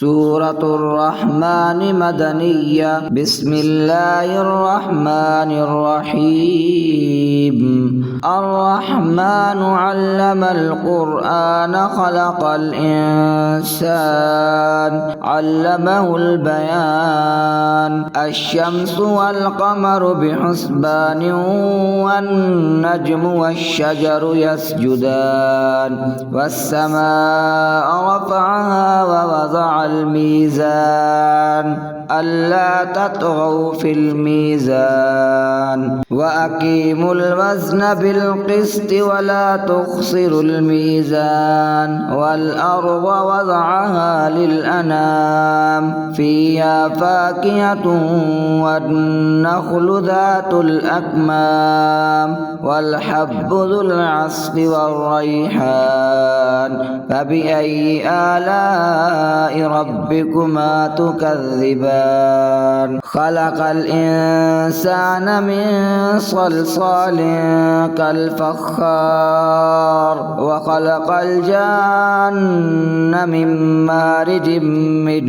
سورة الرحمن مدنية. بسم الله الرحمن الرحيم. الرحمن علم القرآن خلق الإنسان علمه البيان. الشمس والقمر بحسبان والنجم والشجر يسجدان. والسماء رفعها ووضع الميزان ألا تطغوا في الميزان وأقيموا الوزن بالقسط ولا تخسروا الميزان. والأرض وضعها للأنام فيها فاكهة والنخل ذات الأكمام والحب ذو العصف والريحان. فبأي آلاء ربكما تكذبان؟ خلق الإنسان من صلصال كالفخار وخلق الجن من مارج من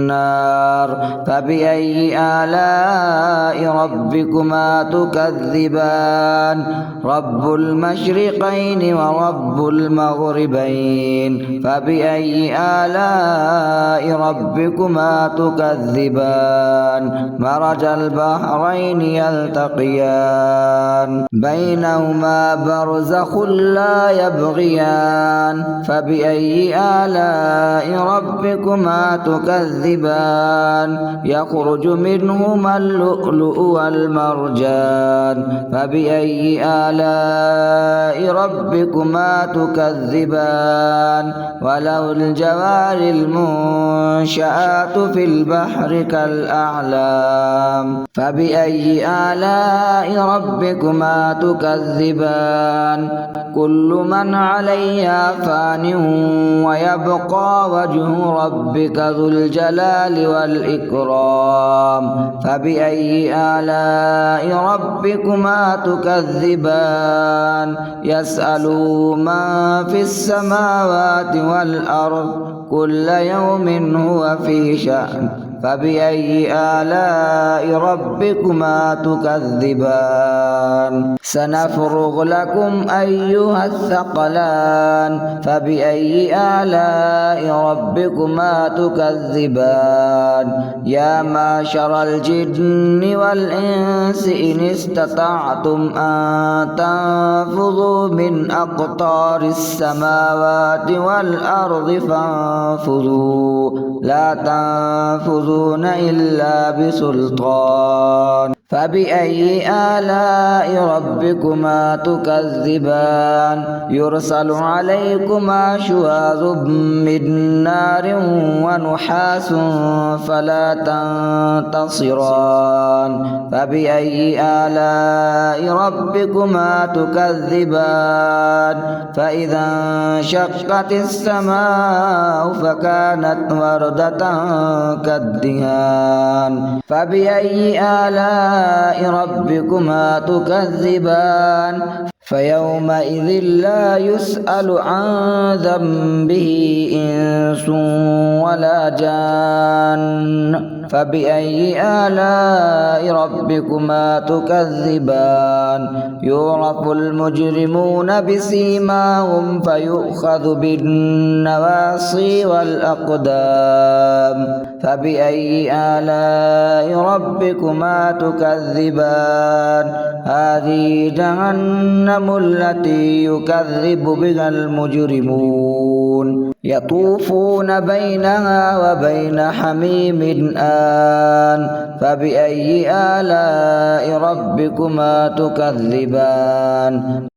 نار. فبأي آلاء ربكما تكذبان؟ رب المشرقين ورب المغربين. فبأي آلاء ربكما تكذبان؟ مرج البحرين يلتقيان بينهما برزخ لا يبغيان. فبأي آلاء ربكما تكذبان؟ يخرج منهما اللؤلؤ والمرجان. فبأي آلاء ربكما تكذبان؟ وله الجوار المنشآت في البحر كالأعلام. فبأي آلاء ربكما تكذبان؟ كل من عليها فان ويبقى وجه ربك ذو الجلال والإكرام. فبأي آلاء ربكما تكذبان؟ يسأله من في السماوات والأرض كل يوم هو في شأن. فبأي آلاء ربكما تكذبان؟ سنفرغ لكم أيها الثقلان. فبأي آلاء ربكما تكذبان؟ يا معشر الجن والإنس إن استطعتم أن تنفذوا من أقطار السماوات والأرض فانفذوا لا تنفذون إلا بسلطان. فبأي آلاء ربكما تكذبان؟ يرسل عليكما شواظ من نار ونحاس فلا تنتصران. فبأي آلاء ربكما تكذبان؟ فإذا انشقت السماء فكانت وردة كالدهان. فبأي آلاء ربكما تكذبان؟ فيومئذ لا يسأل عن ذنبه إنس ولا جان. فبأي آلاء ربكما تكذبان؟ يعرف المجرمون بسيماهم فيؤخذ بالنواصي والأقدام. فبأي آلاء ربكما تكذبان؟ هذه جهنم التي يكذب بها المجرمون يطوفون بينها وبين حميم آن. فبأي آلاء ربكما تكذبان؟